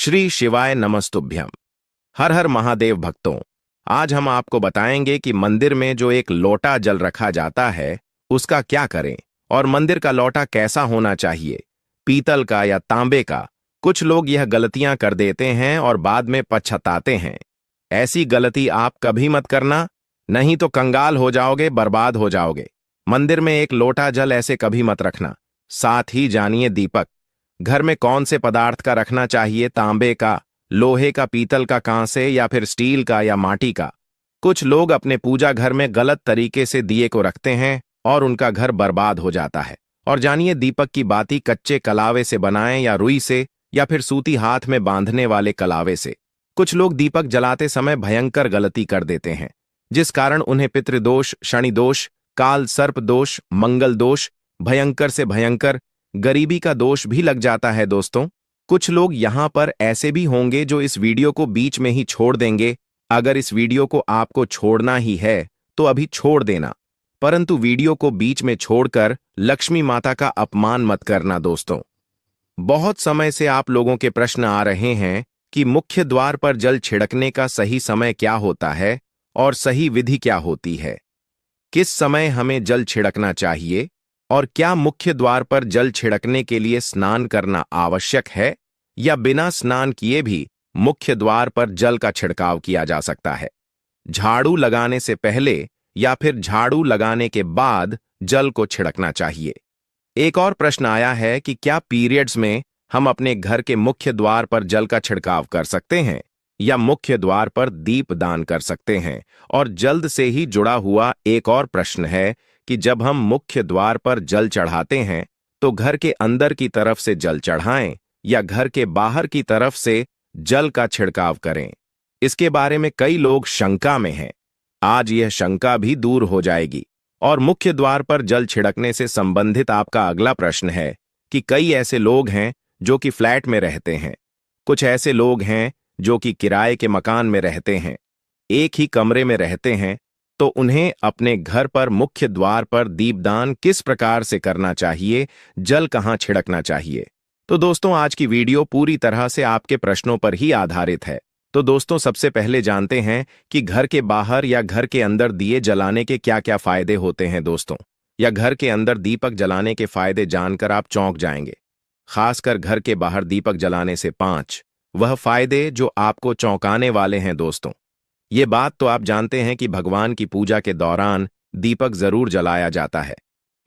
श्री शिवाय नमस्तुभ्यम। हर हर महादेव भक्तों, आज हम आपको बताएंगे कि मंदिर में जो एक लोटा जल रखा जाता है उसका क्या करें और मंदिर का लोटा कैसा होना चाहिए, पीतल का या तांबे का। कुछ लोग यह गलतियां कर देते हैं और बाद में पछताते हैं। ऐसी गलती आप कभी मत करना, नहीं तो कंगाल हो जाओगे, बर्बाद हो जाओगे। मंदिर में एक लोटा जल ऐसे कभी मत रखना। साथ ही जानिए दीपक घर में कौन से पदार्थ का रखना चाहिए, तांबे का, लोहे का, पीतल का, कांसे या फिर स्टील का या माटी का। कुछ लोग अपने पूजा घर में गलत तरीके से दिए को रखते हैं और उनका घर बर्बाद हो जाता है। और जानिए दीपक की बाती कच्चे कलावे से बनाएं या रुई से या फिर सूती हाथ में बांधने वाले कलावे से। कुछ लोग दीपक जलाते समय भयंकर गलती कर देते हैं, जिस कारण उन्हें पितृदोष, शनि दोष, काल सर्प दोष, मंगल दोष, भयंकर से भयंकर गरीबी का दोष भी लग जाता है। दोस्तों, कुछ लोग यहां पर ऐसे भी होंगे जो इस वीडियो को बीच में ही छोड़ देंगे। अगर इस वीडियो को आपको छोड़ना ही है तो अभी छोड़ देना, परंतु वीडियो को बीच में छोड़कर लक्ष्मी माता का अपमान मत करना। दोस्तों, बहुत समय से आप लोगों के प्रश्न आ रहे हैं कि मुख्य द्वार पर जल छिड़कने का सही समय क्या होता है और सही विधि क्या होती है, किस समय हमें जल छिड़कना चाहिए और क्या मुख्य द्वार पर जल छिड़कने के लिए स्नान करना आवश्यक है या बिना स्नान किए भी मुख्य द्वार पर जल का छिड़काव किया जा सकता है। झाड़ू लगाने से पहले या फिर झाड़ू लगाने के बाद जल को छिड़कना चाहिए। एक और प्रश्न आया है कि क्या पीरियड्स में हम अपने घर के मुख्य द्वार पर जल का छिड़काव कर सकते हैं या मुख्य द्वार पर दीप दान कर सकते हैं। और जल्द से ही जुड़ा हुआ एक और प्रश्न है कि जब हम मुख्य द्वार पर जल चढ़ाते हैं तो घर के अंदर की तरफ से जल चढ़ाएं या घर के बाहर की तरफ से जल का छिड़काव करें। इसके बारे में कई लोग शंका में हैं। आज यह शंका भी दूर हो जाएगी। और मुख्य द्वार पर जल छिड़कने से संबंधित आपका अगला प्रश्न है कि कई ऐसे लोग हैं जो कि फ्लैट में रहते हैं, कुछ ऐसे लोग हैं जो कि किराए के मकान में रहते हैं, एक ही कमरे में रहते हैं, तो उन्हें अपने घर पर मुख्य द्वार पर दीपदान किस प्रकार से करना चाहिए, जल कहां छिड़कना चाहिए। तो दोस्तों, आज की वीडियो पूरी तरह से आपके प्रश्नों पर ही आधारित है। तो दोस्तों, सबसे पहले जानते हैं कि घर के बाहर या घर के अंदर दिए जलाने के क्या क्या फायदे होते हैं। दोस्तों, या घर के अंदर दीपक जलाने के फायदे जानकर आप चौंक जाएंगे। खासकर घर के बाहर दीपक जलाने से 5 वह फायदे जो आपको चौंकाने वाले हैं। दोस्तों, ये बात तो आप जानते हैं कि भगवान की पूजा के दौरान दीपक जरूर जलाया जाता है।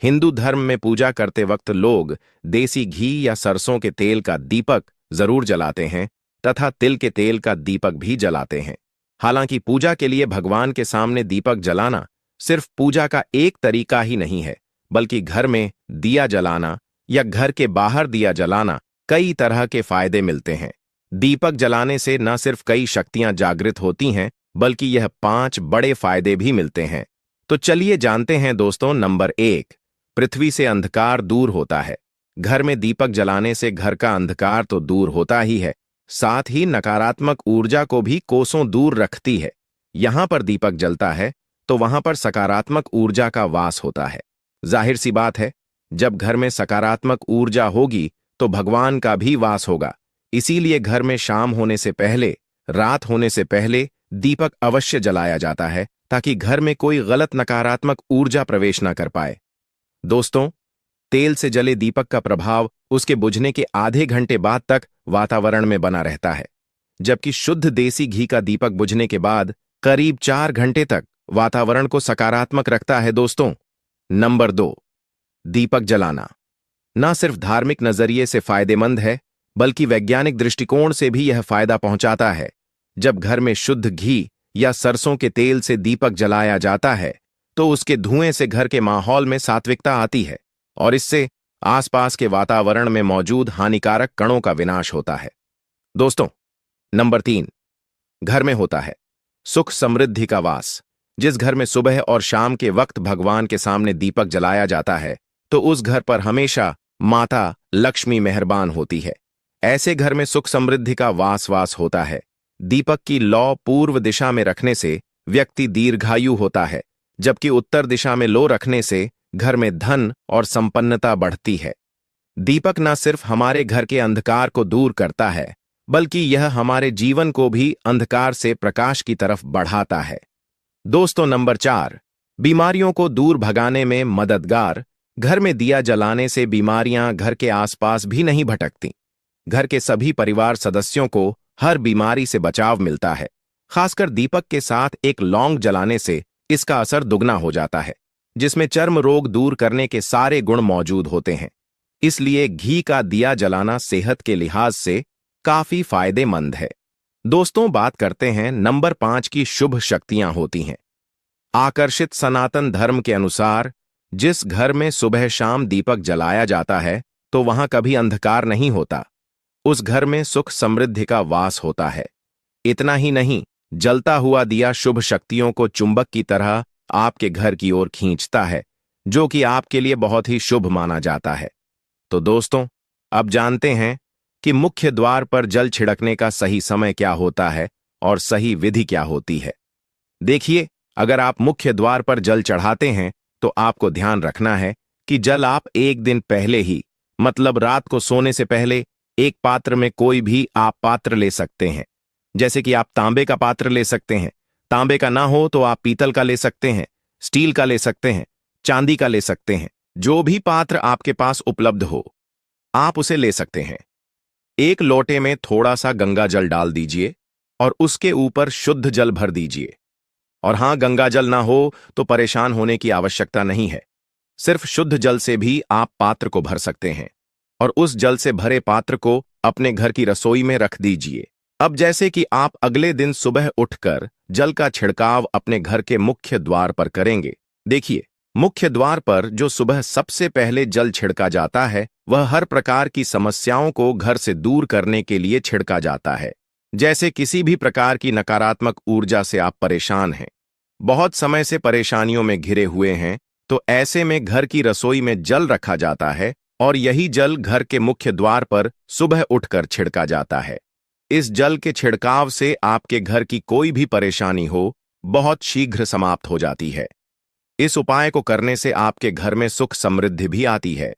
हिंदू धर्म में पूजा करते वक्त लोग देसी घी या सरसों के तेल का दीपक जरूर जलाते हैं तथा तिल के तेल का दीपक भी जलाते हैं। हालांकि पूजा के लिए भगवान के सामने दीपक जलाना सिर्फ पूजा का एक तरीका ही नहीं है, बल्कि घर में दिया जलाना या घर के बाहर दिया जलाना कई तरह के फायदे मिलते हैं। दीपक जलाने से न सिर्फ कई शक्तियां जागृत होती हैं, बल्कि यह 5 बड़े फायदे भी मिलते हैं। तो चलिए जानते हैं। दोस्तों, नंबर 1, पृथ्वी से अंधकार दूर होता है। घर में दीपक जलाने से घर का अंधकार तो दूर होता ही है, साथ ही नकारात्मक ऊर्जा को भी कोसों दूर रखती है। यहां पर दीपक जलता है तो वहां पर सकारात्मक ऊर्जा का वास होता है। जाहिर सी बात है, जब घर में सकारात्मक ऊर्जा होगी तो भगवान का भी वास होगा। इसीलिए घर में शाम होने से पहले, रात होने से पहले दीपक अवश्य जलाया जाता है ताकि घर में कोई गलत नकारात्मक ऊर्जा प्रवेश न कर पाए। दोस्तों, तेल से जले दीपक का प्रभाव उसके बुझने के आधे घंटे बाद तक वातावरण में बना रहता है, जबकि शुद्ध देसी घी का दीपक बुझने के बाद करीब 4 घंटे तक वातावरण को सकारात्मक रखता है। दोस्तों, नंबर 2, दीपक जलाना न सिर्फ धार्मिक नजरिए से फायदेमंद है, बल्कि वैज्ञानिक दृष्टिकोण से भी यह फायदा पहुंचाता है। जब घर में शुद्ध घी या सरसों के तेल से दीपक जलाया जाता है तो उसके धुएं से घर के माहौल में सात्विकता आती है और इससे आसपास के वातावरण में मौजूद हानिकारक कणों का विनाश होता है। दोस्तों, नंबर 3, घर में होता है सुख समृद्धि का वास। जिस घर में सुबह और शाम के वक्त भगवान के सामने दीपक जलाया जाता है तो उस घर पर हमेशा माता लक्ष्मी मेहरबान होती है। ऐसे घर में सुख समृद्धि का वास होता है। दीपक की लौ पूर्व दिशा में रखने से व्यक्ति दीर्घायु होता है, जबकि उत्तर दिशा में लो रखने से घर में धन और संपन्नता बढ़ती है। दीपक न सिर्फ हमारे घर के अंधकार को दूर करता है, बल्कि यह हमारे जीवन को भी अंधकार से प्रकाश की तरफ बढ़ाता है। दोस्तों, नंबर 4, बीमारियों को दूर भगाने में मददगार। घर में दिया जलाने से बीमारियां घर के आसपास भी नहीं भटकती। घर के सभी परिवार सदस्यों को हर बीमारी से बचाव मिलता है। खासकर दीपक के साथ एक लौंग जलाने से इसका असर दुगना हो जाता है, जिसमें चर्म रोग दूर करने के सारे गुण मौजूद होते हैं। इसलिए घी का दिया जलाना सेहत के लिहाज से काफी फायदेमंद है। दोस्तों, बात करते हैं नंबर 5 की शुभ शक्तियां होती हैं। आकर्षित सनातन धर्म के अनुसार जिस घर में सुबह शाम दीपक जलाया जाता है तो वहां कभी अंधकार नहीं होता। उस घर में सुख समृद्धि का वास होता है। इतना ही नहीं, जलता हुआ दिया शुभ शक्तियों को चुंबक की तरह आपके घर की ओर खींचता है, जो कि आपके लिए बहुत ही शुभ माना जाता है। तो दोस्तों, अब जानते हैं कि मुख्य द्वार पर जल छिड़कने का सही समय क्या होता है और सही विधि क्या होती है। देखिए, अगर आप मुख्य द्वार पर जल चढ़ाते हैं तो आपको ध्यान रखना है कि जल आप एक दिन पहले ही, मतलब रात को सोने से पहले, एक पात्र में कोई भी आप पात्र ले सकते हैं। जैसे कि आप तांबे का पात्र ले सकते हैं, तांबे का ना हो तो आप पीतल का ले सकते हैं, स्टील का ले सकते हैं, चांदी का ले सकते हैं। जो भी पात्र आपके पास उपलब्ध हो आप उसे ले सकते हैं। एक लोटे में थोड़ा सा गंगा जल डाल दीजिए और उसके ऊपर शुद्ध जल भर दीजिए। और हां, गंगा जल ना हो तो परेशान होने की आवश्यकता नहीं है। सिर्फ शुद्ध जल से भी आप पात्र को भर सकते हैं और उस जल से भरे पात्र को अपने घर की रसोई में रख दीजिए। अब जैसे कि आप अगले दिन सुबह उठकर जल का छिड़काव अपने घर के मुख्य द्वार पर करेंगे। देखिए, मुख्य द्वार पर जो सुबह सबसे पहले जल छिड़का जाता है वह हर प्रकार की समस्याओं को घर से दूर करने के लिए छिड़का जाता है। जैसे किसी भी प्रकार की नकारात्मक ऊर्जा से आप परेशान हैं, बहुत समय से परेशानियों में घिरे हुए हैं, तो ऐसे में घर की रसोई में जल रखा जाता है और यही जल घर के मुख्य द्वार पर सुबह उठकर छिड़का जाता है। इस जल के छिड़काव से आपके घर की कोई भी परेशानी हो बहुत शीघ्र समाप्त हो जाती है। इस उपाय को करने से आपके घर में सुख समृद्धि भी आती है,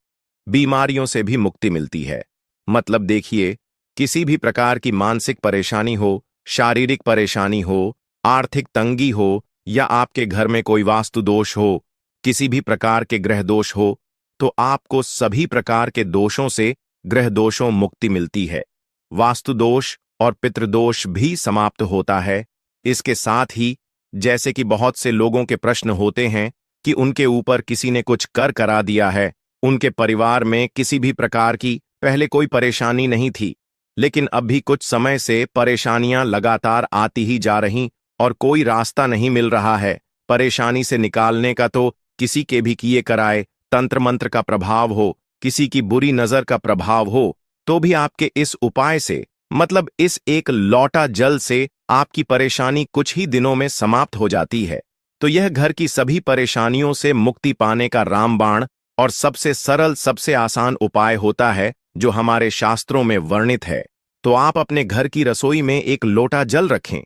बीमारियों से भी मुक्ति मिलती है। मतलब देखिए, किसी भी प्रकार की मानसिक परेशानी हो, शारीरिक परेशानी हो, आर्थिक तंगी हो या आपके घर में कोई वास्तु दोष हो, किसी भी प्रकार के ग्रह दोष हो, तो आपको सभी प्रकार के दोषों से, ग्रह दोषों मुक्ति मिलती है। वास्तु दोष और पितृदोष भी समाप्त होता है। इसके साथ ही जैसे कि बहुत से लोगों के प्रश्न होते हैं कि उनके ऊपर किसी ने कुछ कर करा दिया है, उनके परिवार में किसी भी प्रकार की पहले कोई परेशानी नहीं थी, लेकिन अब भी कुछ समय से परेशानियां लगातार आती ही जा रही और कोई रास्ता नहीं मिल रहा है। परेशानी से निकालने का तो किसी के भी किए कराए तंत्र मंत्र का प्रभाव हो, किसी की बुरी नजर का प्रभाव हो, तो भी आपके इस उपाय से, मतलब इस एक लौटा जल से, आपकी परेशानी कुछ ही दिनों में समाप्त हो जाती है। तो यह घर की सभी परेशानियों से मुक्ति पाने का रामबाण और सबसे सरल, सबसे आसान उपाय होता है जो हमारे शास्त्रों में वर्णित है। तो आप अपने घर की रसोई में एक लोटा जल रखें,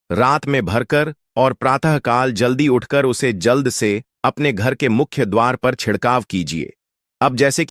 रात में भरकर और प्रातःकाल जल्दी उठकर उसे जल्द से अपने घर के मुख्य द्वार पर छिड़काव कीजिए। अब जैसे